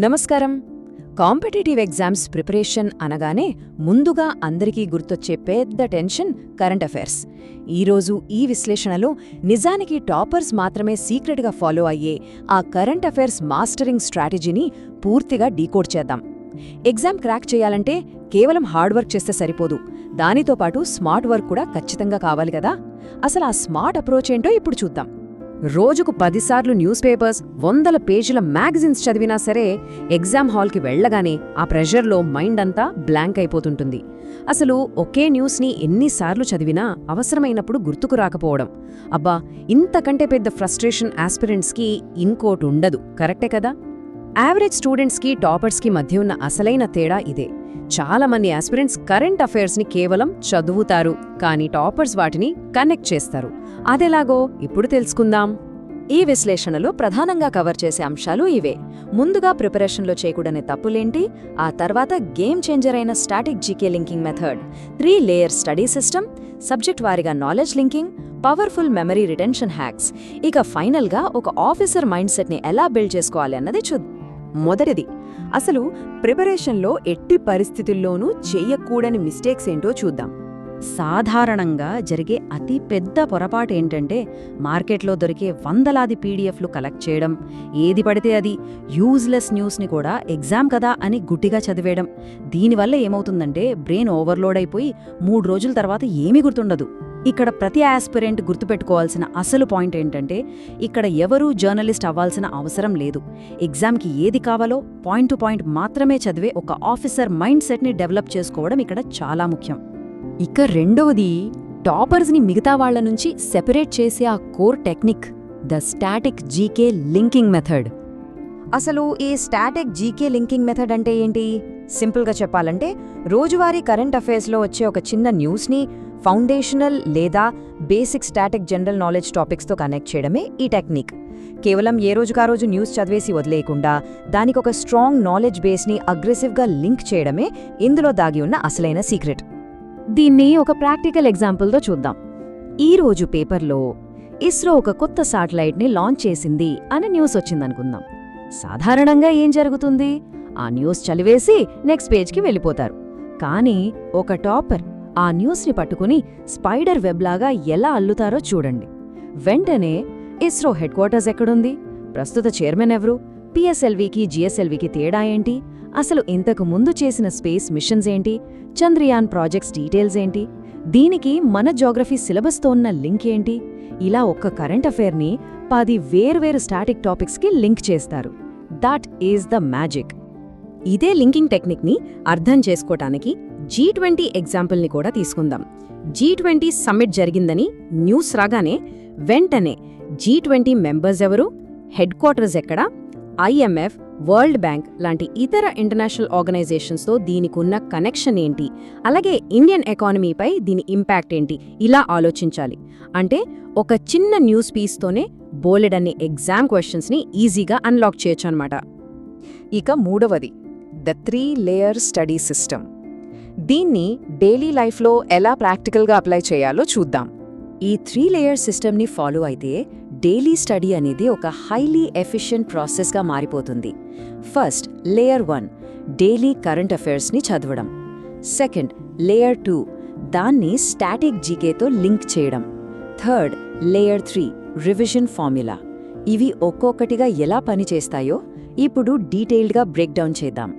నమస్కారం. Competitive exams preparation అనగానే ముందుగా అందరికీ గుర్తొచ్చే పెద్ద టెన్షన్ కరెంట్ అఫైర్స్. ఈరోజు ఈ విశ్లేషణలో నిజానికి టాపర్స్ మాత్రమే సీక్రెట్గా ఫాలో అయ్యే ఆ కరెంట్ అఫైర్స్ మాస్టరింగ్ స్ట్రాటజీని పూర్తిగా డీకోడ్ చేద్దాం. ఎగ్జామ్ క్రాక్ చేయాలంటే కేవలం హార్డ్ వర్క్ చేస్తే సరిపోదు, దానితో పాటు స్మార్ట్ వర్క్ కూడా ఖచ్చితంగా కావాలి కదా. అసలు ఆ స్మార్ట్ అప్రోచ్ ఏంటో ఇప్పుడు చూద్దాం. రోజుకు 10 సార్లు న్యూస్ పేపర్స్, 100 పేజీల మ్యాగజైన్స్ చదివినా సరే ఎగ్జామ్ హాల్కి వెళ్లగానే ఆ ప్రెషర్లో మైండ్ అంతా బ్లాంక్ అయిపోతుంటుంది. అసలు ఒకే న్యూస్ని ఎన్నిసార్లు చదివినా అవసరమైనప్పుడు గుర్తుకు రాకపోవడం, అబ్బా, ఇంతకంటే పెద్ద ఫ్రస్ట్రేషన్ ఆస్పిరెంట్స్కి ఇంకోటి ఉండదు. కరెక్టే కదా. యావరేజ్ స్టూడెంట్స్కి టాపర్స్కి మధ్య ఉన్న అసలైన తేడా ఇదే. చాలా మంది ఆస్పిరెంట్స్ కరెంట్ అఫైర్స్ని కేవలం చదువుతారు, కానీ టాపర్స్ వాటిని కనెక్ట్ చేస్తారు. అదెలాగో ఇప్పుడు తెలుసుకుందాం. ఈ విశ్లేషణలో ప్రధానంగా కవర్ చేసే అంశాలు ఇవే. ముందుగా ప్రిపరేషన్లో చేయకూడని తప్పులేంటి, ఆ తర్వాత గేమ్ చేంజర్ అయిన static GK linking method, 3 layer study system, subject వారీగా knowledge linking, powerful memory retention hacks, ఇక ఫైనల్గా ఒక ఆఫీసర్ మైండ్ సెట్ని ఎలా బిల్డ్ చేసుకోవాలి అన్నది చూద్దాం. మొదటిది, అసలు ప్రిపరేషన్లో ఎట్టి పరిస్థితుల్లోనూ చెయ్యకూడని మిస్టేక్స్ ఏంటో చూద్దాం. సాధారణంగా జరిగే అతి పెద్ద పొరపాటు ఏంటంటే మార్కెట్లో దొరికే వందలాది పీడిఎఫ్లు కలెక్ట్ చేయడం, ఏది పడితే అది యూజ్లెస్ న్యూస్ని కూడా ఎగ్జామ్ కదా అని గుడ్డిగా చదివేయడం. దీనివల్ల ఏమవుతుందంటే బ్రెయిన్ ఓవర్లోడ్ అయిపోయి 3 రోజుల తర్వాత ఏమీ గుర్తుండదు. ఇక్కడ ప్రతి ఆస్పిరెంట్ గుర్తుపెట్టుకోవాల్సిన అసలు పాయింట్ ఏంటంటే ఇక్కడ ఎవరూ జర్నలిస్ట్ అవ్వాల్సిన అవసరం లేదు. ఎగ్జామ్కి ఏది కావాలో పాయింట్ టు పాయింట్ మాత్రమే చదివే ఒక ఆఫీసర్ మైండ్ సెట్ని డెవలప్ చేసుకోవడం ఇక్కడ చాలా ముఖ్యం. ఇక రెండవది, టాపర్స్ని మిగతా వాళ్ల నుంచి సెపరేట్ చేసే ఆ core technique, the static GK linking method. అసలు ఈ స్టాటిక్ జీకే లింకింగ్ మెథడ్ అంటే ఏంటి? సింపుల్గా చెప్పాలంటే రోజువారీ కరెంట్ అఫైర్స్లో వచ్చే ఒక చిన్న న్యూస్ని ఫౌండేషనల్ లేదా బేసిక్ స్టాటిక్ జనరల్ నాలెడ్జ్ టాపిక్స్తో కనెక్ట్ చేయడమే ఈ టెక్నిక్. కేవలం ఏ రోజుకా రోజు న్యూస్ చదివేసి వదిలేయకుండా దానికి ఒక స్ట్రాంగ్ నాలెడ్జ్ బేస్ని అగ్రెసివ్గా లింక్ చేయడమే ఇందులో దాగి ఉన్న అసలైన సీక్రెట్. దీన్ని ఒక ప్రాక్టికల్ ఎగ్జాంపుల్తో చూద్దాం. ఈరోజు పేపర్లో ఇస్రో ఒక కొత్త శాటిలైట్ని లాంచ్ చేసింది అనే న్యూస్ వచ్చిందనుకుందాం. సాధారణంగా ఏం జరుగుతుంది? ఆ న్యూస్ చదివేసి నెక్స్ట్ పేజ్కి వెళ్ళిపోతారు. కానీ ఒక టాపర్ ఆ న్యూస్ని పట్టుకుని స్పైడర్ వెబ్లాగా ఎలా అల్లుతారో చూడండి. వెంటనే ఇస్రో హెడ్ క్వార్టర్స్ ఎక్కడుంది, ప్రస్తుత చైర్మన్ ఎవరు, పిఎస్ఎల్వికి జిఎస్ఎల్వికి తేడా ఏంటి, అసలు ఇంతకు ముందు చేసిన స్పేస్ మిషన్స్ ఏంటి, చంద్రయాన్ ప్రాజెక్ట్స్ డీటెయిల్స్ ఏంటి, దీనికి మన జోగ్రఫీ సిలబస్తో ఉన్న లింక్ ఏంటి, ఇలా ఒక్క కరెంట్ అఫైర్ని 10 వేర్వేరు స్టాటిక్ టాపిక్స్కి లింక్ చేస్తారు. That is the magic. ఇదే లింకింగ్ టెక్నిక్ని అర్థం చేసుకోటానికి G20 ఎగ్జాంపుల్ని కూడా తీసుకుందాం. G20 సమ్మిట్ జరిగిందని న్యూస్ రాగానే వెంటనే G20 మెంబర్స్ ఎవరు, హెడ్ క్వార్టర్స్ ఎక్కడ, IMF, వరల్డ్ బ్యాంక్ లాంటి ఇతర ఇంటర్నేషనల్ ఆర్గనైజేషన్స్తో దీనికున్న కనెక్షన్ ఏంటి, అలాగే ఇండియన్ ఎకానమీపై దీని ఇంపాక్ట్ ఏంటి, ఇలా ఆలోచించాలి. అంటే ఒక చిన్న న్యూస్ పీస్తోనే బోలెడన్ని ఎగ్జామ్ క్వశ్చన్స్ని ఈజీగా అన్లాక్ చేయొచ్చు అన్నమాట. ఇక మూడవది, ద 3 లేయర్ స్టడీ సిస్టమ్. దీన్ని డైలీ లైఫ్లో ఎలా ప్రాక్టికల్గా అప్లై చేయాలో చూద్దాం. ఈ 3 లేయర్ సిస్టమ్ని ఫాలో అయితే డైలీ స్టడీ అనేది ఒక హైలీ ఎఫిషియెంట్ ప్రాసెస్గా మారిపోతుంది. ఫస్ట్, లేయర్ 1 డైలీ కరెంట్ అఫైర్స్ని చదవడం. సెకండ్, లేయర్ 2 దాన్ని స్టాటిక్ జీకేతో లింక్ చేయడం. Third, layer 3 revision formula. ఇవి ఒక్కొక్కటిగా ఎలా పనిచేస్తాయో ఇప్పుడు డీటెయిల్డ్గా బ్రేక్ డౌన్ చేద్దాం.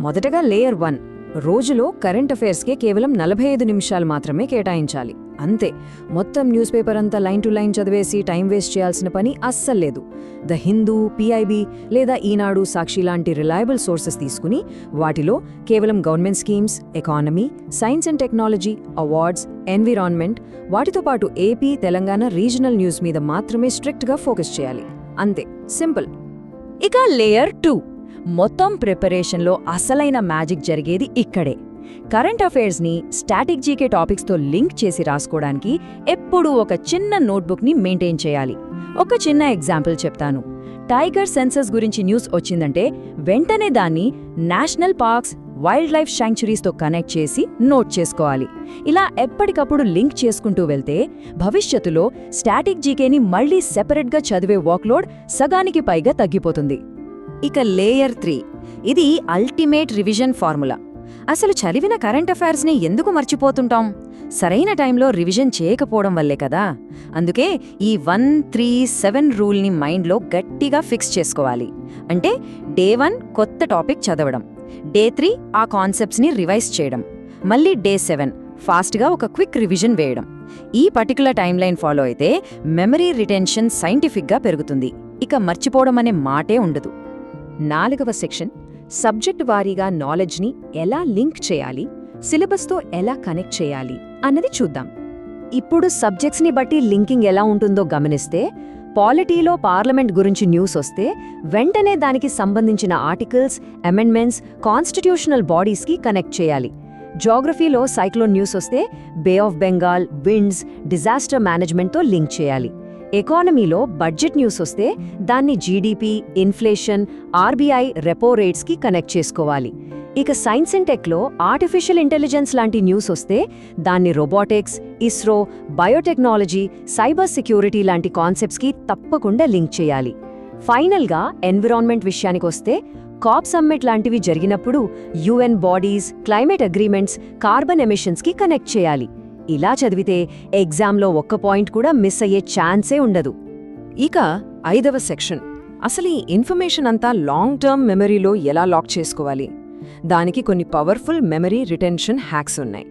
మొదటగా లేయర్ 1, రోజులో కరెంట్ అఫైర్స్కే కేవలం 45 నిమిషాలు మాత్రమే కేటాయించాలి. అంతే. మొత్తం న్యూస్ పేపర్ అంతా లైన్ టు లైన్ చదివేసి టైం వేస్ట్ చేయాల్సిన పని అస్సల్లేదు. ద హిందూ, PIB లేదా ఈనాడు, సాక్షి లాంటి రిలయబుల్ సోర్సెస్ తీసుకుని వాటిలో కేవలం government schemes, economy, science and technology, awards, environment, వాటితో పాటు ఏపీ, తెలంగాణ రీజనల్ న్యూస్ మీద మాత్రమే స్ట్రిక్ట్గా ఫోకస్ చేయాలి. అంతే, సింపుల్. ఇక లేయర్ 2, మొత్తం ప్రిపరేషన్లో అసలైన మ్యాజిక్ జరిగేది ఇక్కడే. కరెంట్ అఫైర్స్ని స్టాటిక్ జీకే టాపిక్స్తో లింక్ చేసి రాసుకోవడానికి ఎప్పుడూ ఒక చిన్న నోట్బుక్ని మెయింటైన్ చేయాలి. ఒక చిన్న ఎగ్జాంపుల్ చెప్తాను. టైగర్ సెన్సస్ గురించి న్యూస్ వచ్చిందంటే వెంటనే దాన్ని నేషనల్ పార్క్స్, వైల్డ్ లైఫ్ శాంక్చురీస్తో కనెక్ట్ చేసి నోట్ చేసుకోవాలి. ఇలా ఎప్పటికప్పుడు లింక్ చేసుకుంటూ వెళ్తే భవిష్యత్తులో స్టాటిక్ జీకేని మళ్లీ సెపరేట్గా చదివే వర్క్లోడ్ సగానికి పైగా తగ్గిపోతుంది. ఇక లేయర్ 3, ఇది అల్టిమేట్ రివిజన్ ఫార్ములా. అసలు చదివిన కరెంట్ అఫైర్స్ని ఎందుకు మర్చిపోతుంటాం? సరైన టైంలో రివిజన్ చేయకపోవడం వల్లే కదా. అందుకే ఈ 1-3-7 రూల్ని మైండ్లో గట్టిగా ఫిక్స్ చేసుకోవాలి. అంటే డే 1 కొత్త టాపిక్ చదవడం, డే 3 ఆ కాన్సెప్ట్స్ని రివైజ్ చేయడం, మళ్ళీ డే 7 ఫాస్ట్గా ఒక క్విక్ రివిజన్ వేయడం. ఈ పర్టికులర్ టైమ్లైన్ ఫాలో అయితే మెమరీ రిటెన్షన్ సైంటిఫిక్గా పెరుగుతుంది. ఇక మర్చిపోవడం అనే మాటే ఉండదు. 4వ సెక్షన్, సబ్జెక్ట్ వారీగా నాలెడ్జ్ని ఎలా లింక్ చేయాలి, సిలబస్తో ఎలా కనెక్ట్ చేయాలి అన్నది చూద్దాం. ఇప్పుడు సబ్జెక్ట్స్ని బట్టి లింకింగ్ ఎలా ఉంటుందో గమనిస్తే, పాలిటీలో పార్లమెంట్ గురించి న్యూస్ వస్తే వెంటనే దానికి సంబంధించిన ఆర్టికల్స్, అమెండ్మెంట్స్, కాన్స్టిట్యూషనల్ బాడీస్కి కనెక్ట్ చేయాలి. జాగ్రఫీలో సైక్లోన్ న్యూస్ వస్తే Bay of Bengal, winds, disaster మేనేజ్మెంట్తో లింక్ చేయాలి. ఎకానమీలో బడ్జెట్ న్యూస్ వస్తే దాన్ని జీడీపీ, ఇన్ఫ్లేషన్, ఆర్బీఐ రెపో రేట్స్కి కనెక్ట్ చేసుకోవాలి. ఇక సైన్స్ అండ్ టెక్లో ఆర్టిఫిషియల్ ఇంటెలిజెన్స్ లాంటి న్యూస్ వస్తే దాన్ని robotics, ISRO, biotechnology, cyber security లాంటి కాన్సెప్ట్స్కి తప్పకుండా లింక్ చేయాలి. ఫైనల్గా ఎన్విరాన్మెంట్ విషయానికొస్తే కాప్ సమ్మిట్ లాంటివి జరిగినప్పుడు UN bodies, climate agreements, carbon ఎమిషన్స్కి కనెక్ట్ చేయాలి. ఇలా చదివితే ఎగ్జామ్లో ఒక్క పాయింట్ కూడా మిస్ అయ్యే ఛాన్సే ఉండదు. ఇక 5వ సెక్షన్, అసలు ఈ ఇన్ఫర్మేషన్ అంతా లాంగ్ టర్మ్ మెమరీలో ఎలా లాక్ చేసుకోవాలి? దానికి కొన్ని పవర్ఫుల్ మెమరీ రిటెన్షన్ హ్యాక్స్ ఉన్నాయి.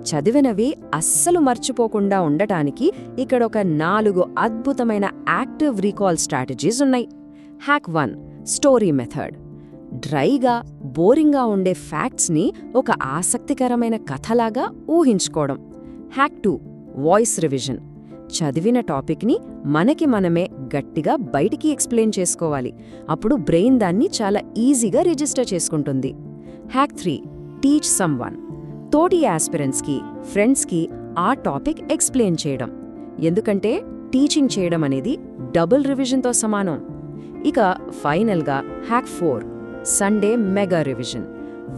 చదివినవి అస్సలు మర్చిపోకుండా ఉండటానికి ఇక్కడ ఒక 4 అద్భుతమైన యాక్టివ్ రీకాల్ స్ట్రాటజీస్ ఉన్నాయి. Hack 1, story method. డ్రైగా, బోరింగ్గా ఉండే ఫ్యాక్ట్స్ని ఒక ఆసక్తికరమైన కథలాగా ఊహించుకోవడం. Hack 2, voice revision. చదివిన టాపిక్ని మనకి మనమే గట్టిగా బయటికి ఎక్స్ప్లెయిన్ చేసుకోవాలి. అప్పుడు బ్రెయిన్ దాన్ని చాలా ఈజీగా రిజిస్టర్ చేసుకుంటుంది. Hack 3, teach someone. తోటి ఆస్పిరెంట్స్కి, ఫ్రెండ్స్కి ఆ టాపిక్ ఎక్స్ప్లెయిన్ చేయడం. ఎందుకంటే టీచింగ్ చేయడం అనేది డబుల్ రివిజన్తో సమానం. ఇక ఫైనల్గా హ్యాక్ 4, సండే మెగా రివిజన్.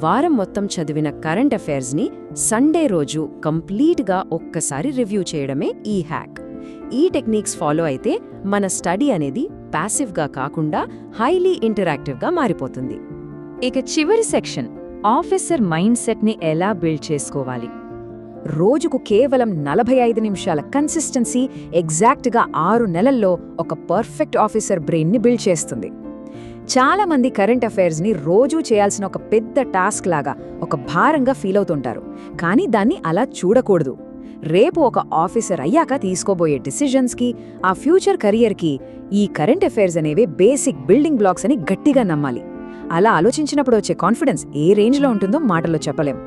వారం మొత్తం చదివిన కరెంట్ అఫైర్స్ని సండే రోజు కంప్లీట్గా ఒక్కసారి రివ్యూ చేయడమే ఈ హ్యాక్. ఈ టెక్నిక్స్ ఫాలో అయితే మన స్టడీ అనేది ప్యాసివ్గా కాకుండా హైలీ ఇంటరాక్టివ్గా మారిపోతుంది. ఇక చివరి సెక్షన్, ఆఫీసర్ మైండ్ సెట్ని ఎలా బిల్డ్ చేసుకోవాలి. రోజుకు కేవలం 45 నిమిషాల కన్సిస్టెన్సీ ఎగ్జాక్ట్గా 6 నెలల్లో ఒక పర్ఫెక్ట్ ఆఫీసర్ బ్రెయిన్ని బిల్డ్ చేస్తుంది. చాలా మంది కరెంట్ అఫైర్స్ని రోజూ చేయాల్సిన ఒక పెద్ద టాస్క్ లాగా, ఒక భారంగా ఫీల్ అవుతుంటారు. కానీ దాన్ని అలా చూడకూడదు. రేపు ఒక ఆఫీసర్ అయ్యాక తీసుకోబోయే డిసిజన్స్కి, ఆ ఫ్యూచర్ కెరియర్కి ఈ కరెంట్ అఫైర్స్ అనేవి బేసిక్ బిల్డింగ్ బ్లాక్స్ అని గట్టిగా నమ్మాలి. అలా ఆలోచించినప్పుడు వచ్చే కాన్ఫిడెన్స్ ఏ రేంజ్లో ఉంటుందో మాటల్లో చెప్పలేం.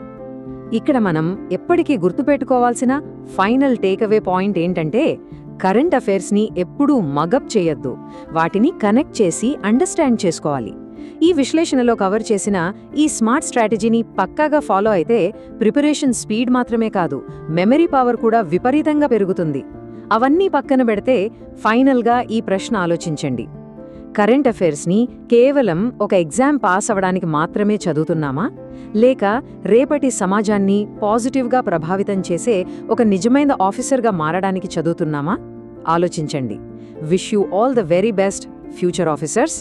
ఇక్కడ మనం ఎప్పటికీ గుర్తుపెట్టుకోవాల్సిన ఫైనల్ టేక్అవే పాయింట్ ఏంటంటే, కరెంట్ అఫైర్స్ని ఎప్పుడూ మగప్ చేయొద్దు. వాటిని కనెక్ట్ చేసి అండర్స్టాండ్ చేసుకోవాలి. ఈ విశ్లేషణలో కవర్ చేసిన ఈ స్మార్ట్ స్ట్రాటజీని పక్కాగా ఫాలో అయితే ప్రిపరేషన్ స్పీడ్ మాత్రమే కాదు, మెమరీ పవర్ కూడా విపరీతంగా పెరుగుతుంది. అవన్నీ పక్కన పెడితే ఫైనల్గా ఈ ప్రశ్న ఆలోచించండి. కరెంట్ అఫైర్స్ని కేవలం ఒక ఎగ్జామ్ పాస్ అవ్వడానికి మాత్రమే చదువుతున్నామా? లేక రేపటి సమాజాన్ని పాజిటివ్గా ప్రభావితం చేసే ఒక నిజమైన ఆఫీసర్గా మారడానికి చదువుతున్నామా? ఆలోచించండి. Wish you all the very best, future officers.